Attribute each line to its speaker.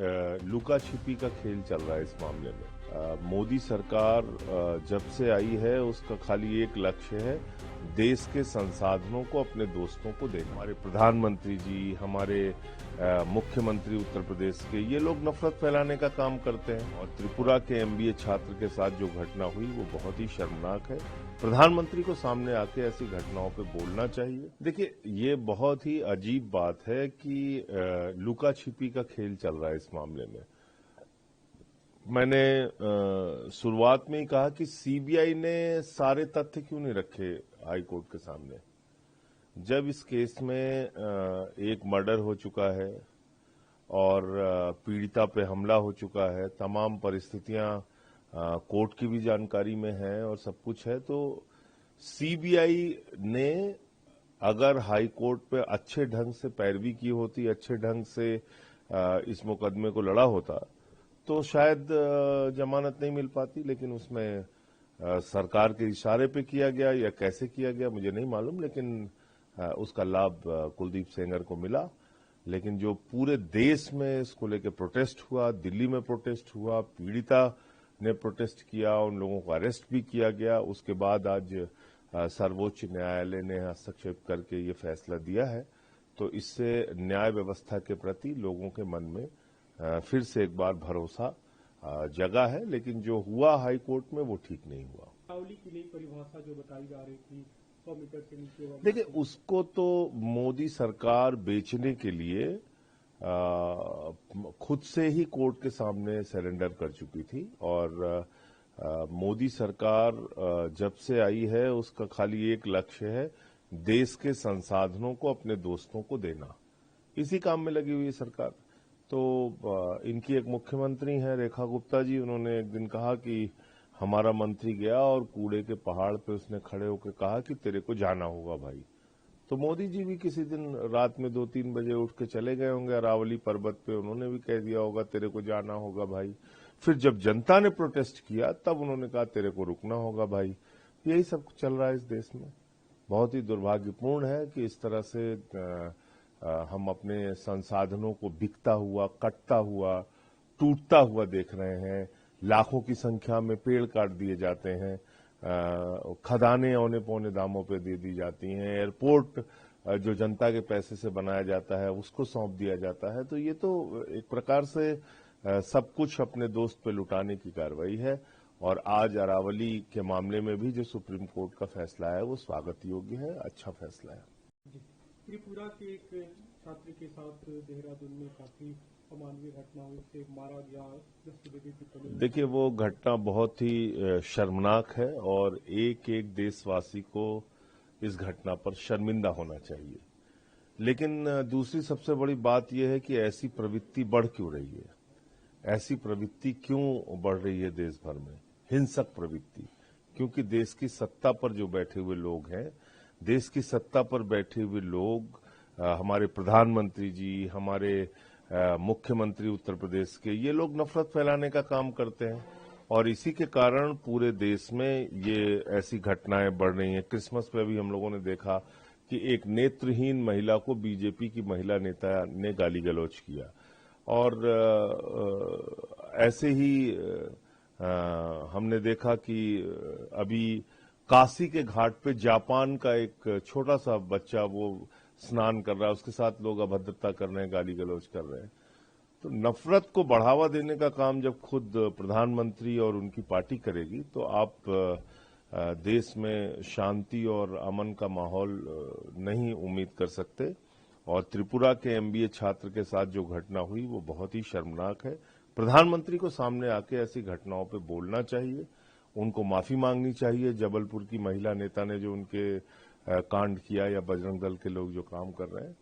Speaker 1: लुका छिपी का खेल चल रहा है इस मामले में। मोदी सरकार जब से आई है उसका खाली एक लक्ष्य है, देश के संसाधनों को अपने दोस्तों को देना। हमारे प्रधानमंत्री जी, हमारे मुख्यमंत्री उत्तर प्रदेश के, ये लोग नफरत फैलाने का काम करते हैं। और त्रिपुरा के एमबीए छात्र के साथ जो घटना हुई वो बहुत ही शर्मनाक है। प्रधानमंत्री को सामने आके ऐसी घटनाओं पे बोलना चाहिए। देखिए, ये बहुत ही अजीब बात है कि लुका छिपी का खेल चल रहा है इस मामले में। मैंने शुरुआत में ही कहा कि सीबीआई ने सारे तथ्य क्यों नहीं रखे हाई कोर्ट के सामने। जब इस केस में एक मर्डर हो चुका है और पीड़िता पे हमला हो चुका है, तमाम परिस्थितियां कोर्ट की भी जानकारी में है और सब कुछ है, तो सीबीआई ने अगर हाई कोर्ट पे अच्छे ढंग से पैरवी की होती, अच्छे ढंग से इस मुकदमे को लड़ा होता, तो शायद जमानत नहीं मिल पाती। लेकिन उसमें सरकार के इशारे पे किया गया या कैसे किया गया मुझे नहीं मालूम, लेकिन उसका लाभ कुलदीप सेंगर को मिला। लेकिन जो पूरे देश में इसको लेकर प्रोटेस्ट हुआ, दिल्ली में प्रोटेस्ट हुआ, पीड़िता ने प्रोटेस्ट किया, उन लोगों को अरेस्ट भी किया गया, उसके बाद आज सर्वोच्च न्यायालय ने हस्तक्षेप करके ये फैसला दिया है। तो इससे न्याय व्यवस्था के प्रति लोगों के मन में फिर से एक बार भरोसा जगा है। लेकिन जो हुआ हाई कोर्ट में वो ठीक नहीं हुआ।
Speaker 2: दीपावली की नई परिभाषा जो बताई जा रही थी 100 मीटर से नीचे वाली,
Speaker 1: देखिए, उसको तो मोदी सरकार बेचने के लिए खुद से ही कोर्ट के सामने सरेंडर कर चुकी थी। और मोदी सरकार जब से आई है उसका खाली एक लक्ष्य है, देश के संसाधनों को अपने दोस्तों को देना। इसी काम में लगी हुई है सरकार। तो इनकी एक मुख्यमंत्री हैं रेखा गुप्ता जी, उन्होंने एक दिन कहा कि हमारा मंत्री गया और कूड़े के पहाड़ पे उसने खड़े होकर कहा कि तेरे को जाना होगा भाई। तो मोदी जी भी किसी दिन रात में 2-3 बजे उठ के चले गए होंगे अरावली पर्वत पे, उन्होंने भी कह दिया होगा तेरे को जाना होगा भाई। फिर जब जनता ने प्रोटेस्ट किया तब उन्होंने कहा तेरे को रुकना होगा भाई। यही सब चल रहा है इस देश में। बहुत ही दुर्भाग्यपूर्ण है कि इस तरह से हम अपने संसाधनों को बिकता हुआ, कटता हुआ, टूटता हुआ देख रहे हैं। लाखों की संख्या में पेड़ काट दिए जाते हैं, खदानें औने पौने दामों पे दे दी जाती हैं, एयरपोर्ट जो जनता के पैसे से बनाया जाता है उसको सौंप दिया जाता है। तो ये तो एक प्रकार से सब कुछ अपने दोस्त पे लुटाने की कार्रवाई है। और आज अरावली के मामले में भी जो सुप्रीम कोर्ट का फैसला है वो स्वागत योग्य है, अच्छा फैसला है।
Speaker 2: त्रिपुरा के एक छात्र के साथ देहरादून में काफी अमानवीय घटना हुई, से मारा गया,
Speaker 1: देखिए, वो घटना बहुत ही शर्मनाक है और एक एक देशवासी को इस घटना पर शर्मिंदा होना चाहिए। लेकिन दूसरी सबसे बड़ी बात यह है कि ऐसी प्रवृत्ति बढ़ क्यों रही है, ऐसी प्रवृत्ति क्यों बढ़ रही है देश भर में, हिंसक प्रवृत्ति। क्योंकि देश की सत्ता पर जो बैठे हुए लोग हैं, देश की सत्ता पर बैठे हुए लोग, हमारे प्रधानमंत्री जी, हमारे मुख्यमंत्री उत्तर प्रदेश के, ये लोग नफरत फैलाने का काम करते हैं। और इसी के कारण पूरे देश में ये ऐसी घटनाएं बढ़ रही हैं। क्रिसमस पे भी हम लोगों ने देखा कि एक नेत्रहीन महिला को बीजेपी की महिला नेता ने गाली गलौज किया। और ऐसे ही हमने देखा कि अभी काशी के घाट पे जापान का एक छोटा सा बच्चा वो स्नान कर रहा है, उसके साथ लोग अभद्रता कर रहे हैं, गाली गलौज कर रहे हैं। तो नफरत को बढ़ावा देने का काम जब खुद प्रधानमंत्री और उनकी पार्टी करेगी तो आप देश में शांति और अमन का माहौल नहीं उम्मीद कर सकते। और त्रिपुरा के एमबीए छात्र के साथ जो घटना हुई वो बहुत ही शर्मनाक है। प्रधानमंत्री को सामने आके ऐसी घटनाओं पे बोलना चाहिए, उनको माफी मांगनी चाहिए। जबलपुर की महिला नेता ने जो उनके कांड किया या बजरंग दल के लोग जो काम कर रहे हैं,